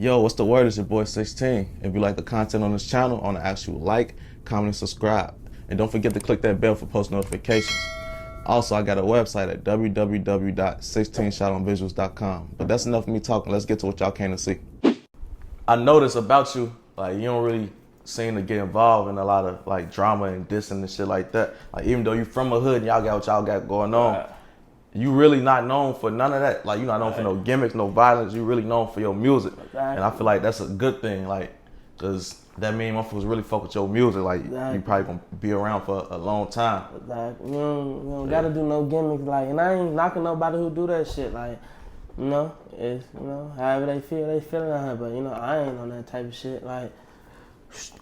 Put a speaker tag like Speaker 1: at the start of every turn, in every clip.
Speaker 1: Yo, what's the word? It's your boy 16. If you like the content on this channel, I want to ask you to like, comment, and subscribe. And don't forget to click that bell for post notifications. Also, I got a website at www.16shoutoutsvisuals.com. But that's enough of me talking. Let's get to what y'all came to see. I noticed about you, like, you don't really seem to get involved in a lot of like drama and dissing and shit like that. Like, even though you from a hood and y'all got what y'all got going on, you really not known for none of that. Like, you not known for no gimmicks, no violence. You really known for your music. And I feel like that's a good thing, like, cause that mean motherfuckers really fuck with your music. Like, you probably gonna be around for a long time.
Speaker 2: Like, you don't gotta do no gimmicks, like, and I ain't knocking nobody who do that shit. Like, you know, it's, you know, however they feeling out here. But, you know, I ain't on that type of shit. Like,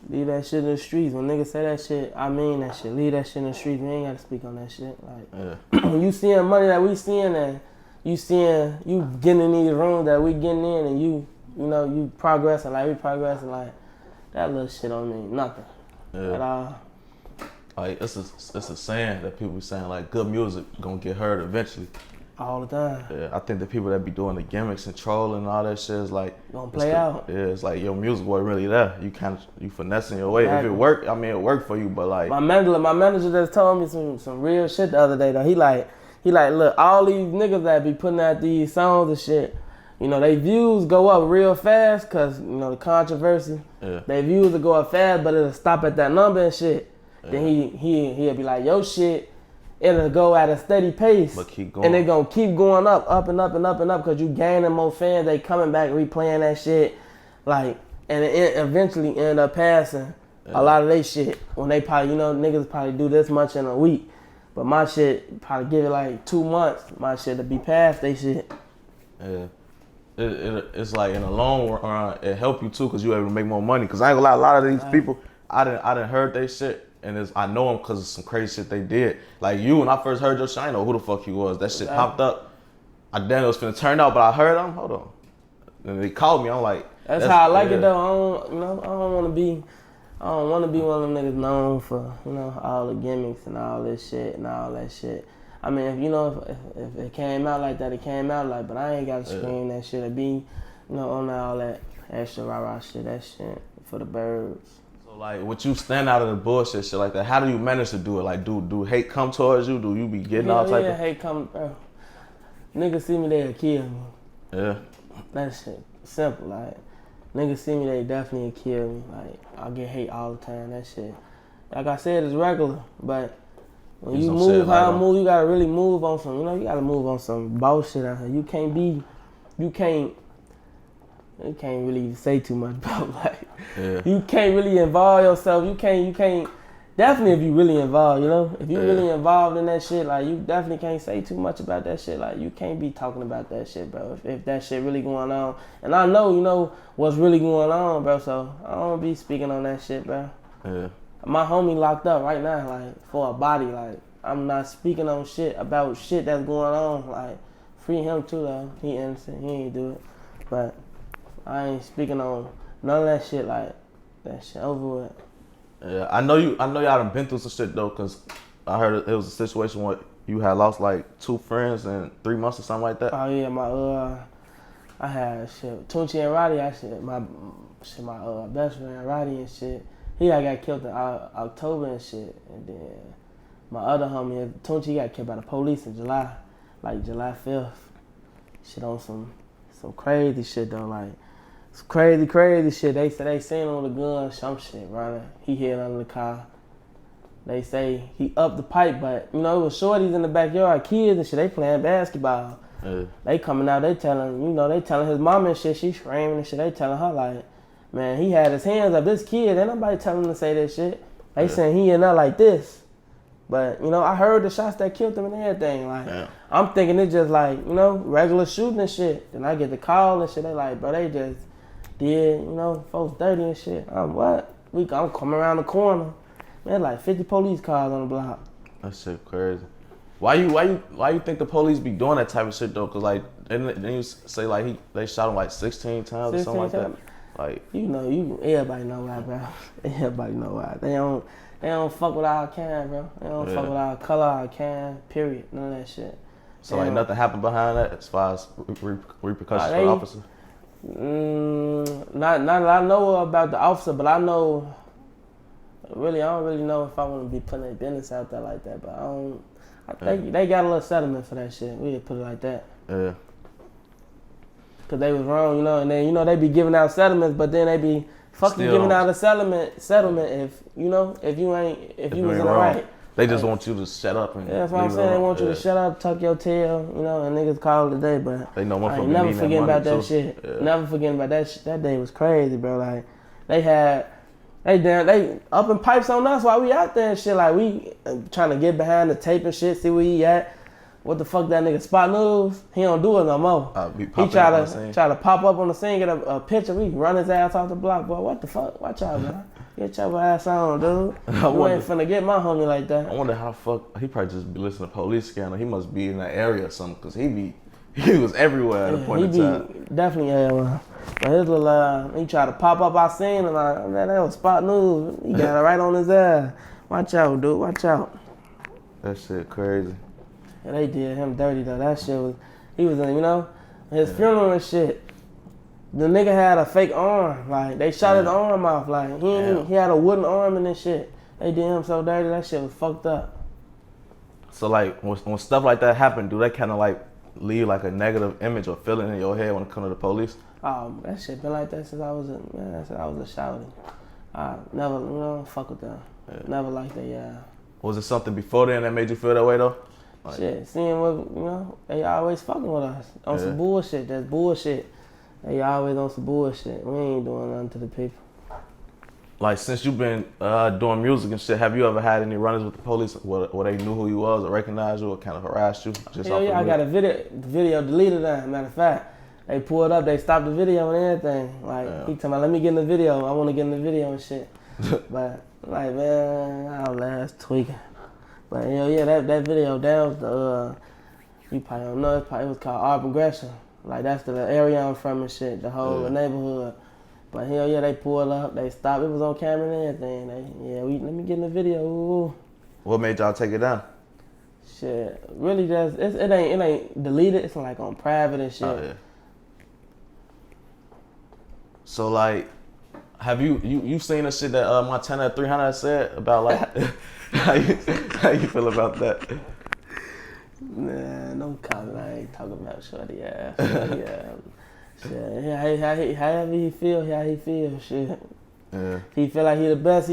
Speaker 2: leave that shit in the streets. When niggas say that shit, I mean that shit. Leave that shit in the streets. We ain't gotta speak on that shit. Like, when you seeing money that we seeing, and you seeing you getting in these rooms that we getting in, and you know, you progressing like we progressing, like, that little shit don't mean nothing at all.
Speaker 1: Like, it's a saying that people be saying, like, good music gonna get heard eventually.
Speaker 2: All the time.
Speaker 1: Yeah, I think the people that be doing the gimmicks and trolling and all that shit is like
Speaker 2: gonna play out.
Speaker 1: Yeah, it's like your music wasn't really there. You finessing your way. Exactly. If it worked, I mean, it worked for you, but like
Speaker 2: my manager just told me some real shit the other day though. He like, look, all these niggas that be putting out these songs and shit, you know, they views go up real fast cause, you know, the controversy. Yeah. They views will go up fast, but it'll stop at that number and shit. Yeah. Then he'll be like, yo shit, it'll go at a steady pace,
Speaker 1: but keep going.
Speaker 2: And they gonna keep going up and up and up and up, cause you gaining more fans. They coming back, replaying that shit, like, and it eventually end up passing a lot of they shit. When they probably, you know, niggas probably do this much in a week, but my shit probably give it like 2 months. My shit to be past they shit.
Speaker 1: Yeah, it's like in the long run it help you too, cause you able to make more money. Cause I ain't gonna lie, a lot of these people, I didn't heard they shit. And I know them because of some crazy shit they did. Like you, when I first heard your shit, I didn't know who the fuck you was. That shit popped up. I didn't know it was finna turn out, but I heard them. Hold on. And they called me. I'm like,
Speaker 2: that's how I like it though. I don't want to be one of them niggas known for, you know, all the gimmicks and all this shit and all that shit. I mean, if you know, if it came out like that, it came out like. But I ain't gotta scream that shit or be, you know, on all that extra rah shit. That shit for the birds.
Speaker 1: Like, would you stand out of the bullshit shit like that? How do you manage to do it? Like, do hate come towards you? Do you be getting all type of...
Speaker 2: hate come, bro. Niggas see me, they'll kill me.
Speaker 1: Yeah.
Speaker 2: That shit simple, like, niggas see me, they definitely kill me. Like, I get hate all the time, that shit. Like I said, it's regular, but when you move how I move, you gotta really move on some, you know, you gotta move on some bullshit out here. You can't really say too much about, like, you can't really involve yourself. You can't, definitely if you really involved, you know? If you really involved in that shit, like, you definitely can't say too much about that shit. Like, you can't be talking about that shit, bro, if that shit really going on. And I know, you know, what's really going on, bro, so I don't be speaking on that shit, bro. Yeah. My homie locked up right now, like, for a body, like, I'm not speaking on shit about shit that's going on. Like, free him too, though. He innocent, he ain't do it. But I ain't speaking on none of that shit, like, that shit over with.
Speaker 1: Yeah, I know y'all done been through some shit though, cause I heard it was a situation where you had lost like 2 friends in 3 months or something like that.
Speaker 2: Oh yeah, I had shit, Tunchi and Roddy, my best friend Roddy and shit. He got killed in October and shit, and then my other homie Tunchi got killed by the police in July, like July 5th. Shit on some crazy shit though, like. Crazy shit. They say they seen him with a gun, some shit running. He hid under the car. They say he upped the pipe, but you know, it was shorties in the backyard, kids and shit. They playing basketball. They coming out. They telling his mom and shit. She screaming and shit. They telling her like, man, he had his hands up. This kid, ain't nobody telling him to say that shit. They saying he in there like this. But, you know, I heard the shots that killed him and everything. Like, I'm thinking it's just like, you know, regular shooting and shit. Then I get the call and shit. They like, bro, they just did, you know, folks dirty and shit. I'm coming around the corner. Man, like 50 police cars on the block.
Speaker 1: That shit crazy. Why you think the police be doing that type of shit though? Cause like, didn't you say like they shot him like 16 times or something like that? Like,
Speaker 2: you know, everybody know why, bro. Everybody know why. They don't fuck with our kind, bro. They don't fuck with our color, our kind, period. None of that shit.
Speaker 1: So like nothing happened behind that as far as repercussions for the officer?
Speaker 2: Not that I know about the officer, but I know. Really, I don't really know if I want to be putting their business out there like that. But I don't. I think they got a little settlement for that shit. We could put it like that.
Speaker 1: Yeah.
Speaker 2: Cause they was wrong, and then they be giving out settlements, but then they be fucking giving out a settlement if if you was in the right.
Speaker 1: They just want you to shut up and
Speaker 2: that's what I'm saying. They want you to shut up, tuck your tail, and niggas call it a day, but
Speaker 1: they know
Speaker 2: I ain't never forgetting about that shit. Yeah. Never forgetting about that shit. That day was crazy, bro. Like they upping pipes on us while we out there and shit. Like we trying to get behind the tape and shit, see where he at. What the fuck that nigga Spot News? He don't do it no more. He try to pop up on the scene, get a picture. We run his ass off the block, boy. What the fuck? Watch out, man. Get your ass on, dude. You ain't finna get my homie like that.
Speaker 1: I wonder how the fuck he probably just be listening to police scandal. He must be in that area or something, cause he was everywhere at a point in time.
Speaker 2: Definitely everywhere. But his little he tried to pop up our scene and man, that was Spot News. He got it right on his ass. Watch out, dude. Watch out.
Speaker 1: That shit crazy.
Speaker 2: Yeah, they did him dirty though. That shit was, he was in, his funeral and shit. The nigga had a fake arm. Like, they shot his arm off. Like, he had a wooden arm and this shit. They did him so dirty, that shit was fucked up.
Speaker 1: So, like, when stuff like that happen, do they kind of, like, leave, like, a negative image or feeling in your head when it comes to the police?
Speaker 2: That shit been like that since I was a shouty. I never, fuck with them. Yeah. Never liked that, yeah.
Speaker 1: Was it something before then that made you feel that way, though? Like,
Speaker 2: shit, seeing what, they always fucking with us on some bullshit. That's bullshit. They always on some bullshit. We ain't doing nothing to the people.
Speaker 1: Like, since you've been doing music and shit, have you ever had any runners with the police where they knew who you was or recognized you or kind of harassed you?
Speaker 2: Hell yeah, I got a video deleted that. Matter of fact, they pulled up, they stopped the video and everything. Like, he told me, let me get in the video. I want to get in the video and shit. But, like, man, I was last tweaking. But, hell yeah, that video, that was the, you probably don't know, it was called Art Progression. Like, that's the area I'm from and shit, the whole neighborhood. But hell yeah, they pulled up, they stopped. It was on camera and everything. Let me get in the video. Ooh.
Speaker 1: What made y'all take it down?
Speaker 2: Shit, really just it ain't deleted. It's like on private and shit.
Speaker 1: Oh, yeah. So like, have you seen the shit that Montana 300 said about like how you feel about that?
Speaker 2: Nah, no comment. I ain't talking about shorty ass. Yeah. Shit. However he feel, shit.
Speaker 1: Yeah.
Speaker 2: He feel like he the best,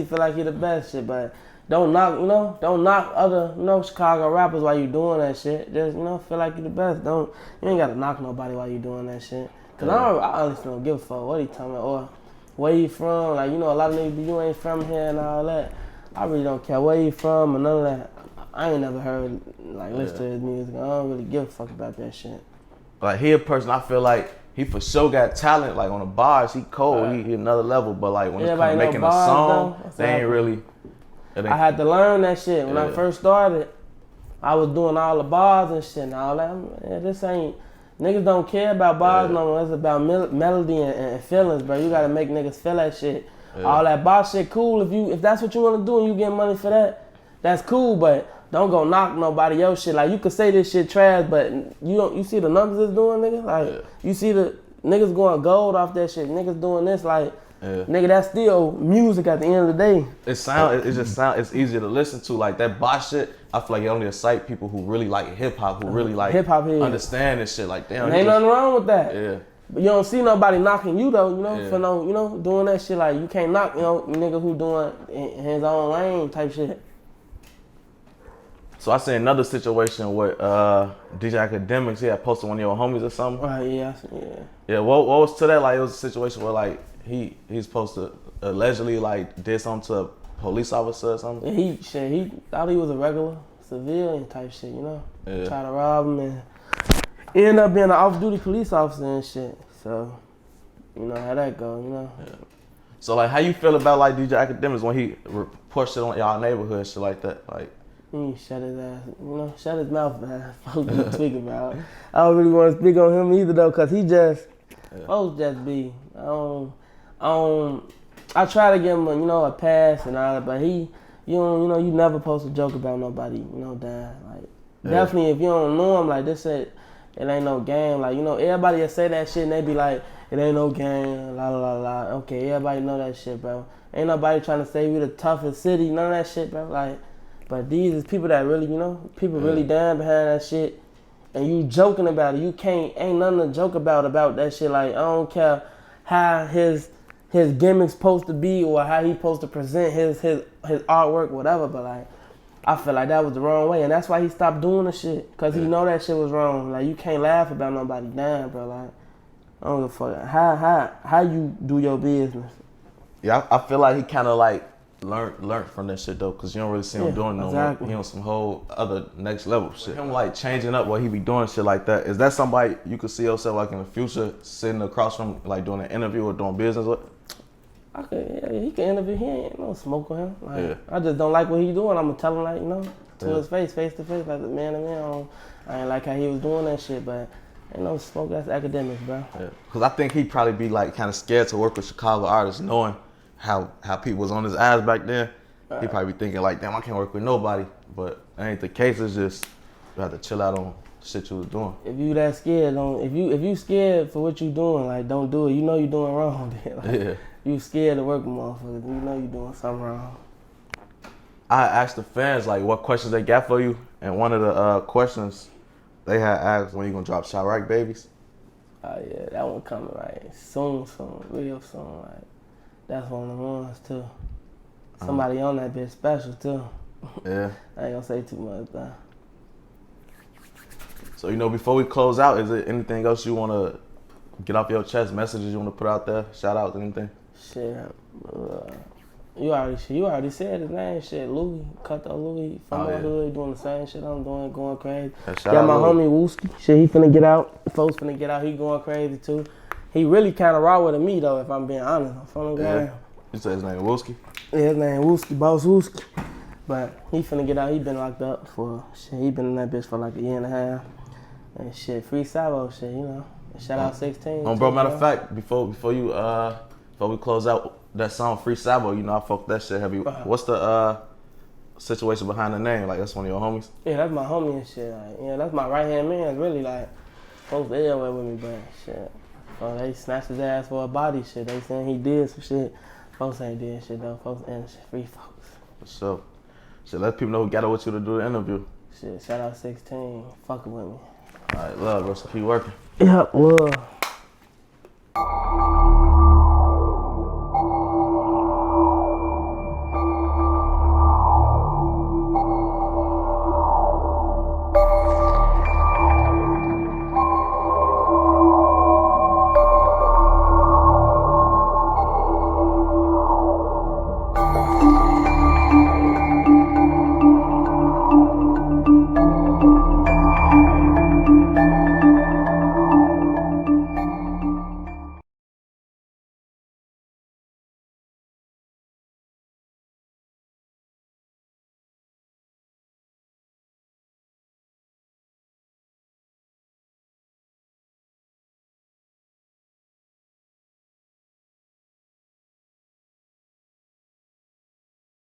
Speaker 2: shit. But don't knock other, Chicago rappers while you doing that shit. Just, feel like you the best. You ain't gotta knock nobody while you doing that shit. Cause I honestly don't give a fuck what he talking about or where you from. Like, a lot of niggas, you ain't from here and all that. I really don't care where you from or none of that. I ain't never heard, listen to his music. I don't really give a fuck about that shit.
Speaker 1: Like, he a person, I feel like he for sure got talent. Like, on the bars, he cold. He another level. But, like, when it comes to making a song, they ain't really.
Speaker 2: I had to learn that shit. When I first started, I was doing all the bars and shit and all that. This ain't, niggas don't care about bars no more. It's about melody and feelings, bro. You gotta make niggas feel that shit. All that bar shit cool. If that's what you wanna do and you get money for that, that's cool, but don't go knock nobody else shit. Like, you could say this shit trash, but you see the numbers it's doing, nigga? Like, you see the niggas going gold off that shit. Niggas doing this, like, nigga, that's still music at the end of the day.
Speaker 1: It's easier to listen to. Like, that boss shit, I feel like it only excite people who really like hip hop, who really like
Speaker 2: hip hop
Speaker 1: understand this shit. Like, damn,
Speaker 2: ain't nothing wrong with that.
Speaker 1: Yeah.
Speaker 2: But you don't see nobody knocking you though, for doing that shit. Like, you can't knock, nigga who doing in his own lane type shit.
Speaker 1: So I seen another situation where DJ Akademiks, he had posted one of your homies or something.
Speaker 2: Right, yeah.
Speaker 1: Yeah, what was to that? Like, it was a situation where like he's supposed to allegedly like did something to a police officer or something.
Speaker 2: Yeah, he thought he was a regular civilian type shit,
Speaker 1: Yeah.
Speaker 2: Try to rob him and ended up being an off-duty police officer and shit. So, how that go,
Speaker 1: Yeah. So like, how you feel about like DJ Akademiks when he pushed it on y'all neighborhood, shit like that, like?
Speaker 2: He shut his ass, shut his mouth, man. Folks be tweaking about. I don't really want to speak on him either though, cause he just, folks just be. I try to give him a pass and all that, but he, you never post a joke about nobody, dying. Like, definitely if you don't know him, like this shit, it ain't no game. Like, everybody that say that shit and they be like, it ain't no game, la la la la. Okay, everybody know that shit, bro. Ain't nobody trying to say we the toughest city, none of that shit, bro. Like, but these is people that really, you know, people really down behind that shit. And you joking about it. You ain't nothing to joke about that shit. Like, I don't care how his gimmick's supposed to be or how he supposed to present his artwork, whatever. But like, I feel like that was the wrong way. And that's why he stopped doing the shit. Because he know that shit was wrong. Like, you can't laugh about nobody down, bro. Like, I don't give a fuck. How you do your business?
Speaker 1: Yeah, I feel like he kind of like learned from that shit though, cause you don't really see him doing no more. He on some whole other next level shit. Him like changing up what he be doing shit like that. Is that somebody you could see yourself like in the future sitting across from like doing an interview or doing business with?
Speaker 2: He can interview. He ain't no smoke with him. Like, I just don't like what he doing. I'm gonna tell him like, you know, to his face to face, like the man to man. I ain't like how he was doing that shit, but ain't no smoke. That's Akademiks, bro. Yeah.
Speaker 1: Cause I think he'd probably be like kind of scared to work with Chicago artists, knowing how people was on his ass back then. He probably be thinking like, damn, I can't work with nobody. But that ain't the case. It's just you have to chill out on shit you was doing.
Speaker 2: If you that scared, if you scared for what you doing, like don't do it. You know you doing wrong. Like, you scared to work with motherfuckers. You know you doing something wrong.
Speaker 1: I asked the fans like what questions they got for you, and one of the questions they had asked, when you gonna drop Shoutouts Babies?
Speaker 2: Oh yeah, that one coming right soon, real soon. Like, that's one of the ones too. Somebody on that bitch special too.
Speaker 1: Yeah.
Speaker 2: I ain't gonna say too much though.
Speaker 1: So, you know, before we close out, is there anything else you wanna get off your chest, messages you wanna put out there, shout out, anything?
Speaker 2: Shit, you already said his name. Shit, Louis, Cutthroat Louis from my hood, doing the same shit I'm doing, going crazy. Got my homie Wooski. Shit, he finna get out. Folks finna get out. He going crazy too. He really kind of raw with me though, if I'm being honest. I'm from the ground.
Speaker 1: You said his name Wooski?
Speaker 2: Yeah, his name Wooski, Boss Wooski. But he finna get out. He been locked up for shit. He been in that bitch for like a year and a half. And shit, free Sabo shit, you know. Shout out 16.
Speaker 1: Bro, matter of fact, before we close out that song Free Sabo, you know I fuck that shit heavy. What's the situation behind the name? Like that's one of your homies?
Speaker 2: Yeah, that's my homie and shit. Like, yeah, that's my right hand man. Really like folks everywhere with me, but shit. So they snatched his ass for a body shit. They saying he did some shit. Folks ain't did shit though. Folks and shit. Free folks.
Speaker 1: For sure. Shit, let people know who got it with you to do the interview.
Speaker 2: Shit, shout out 16. Fucking with me.
Speaker 1: Alright, love, bro. So keep working.
Speaker 2: Yep, love.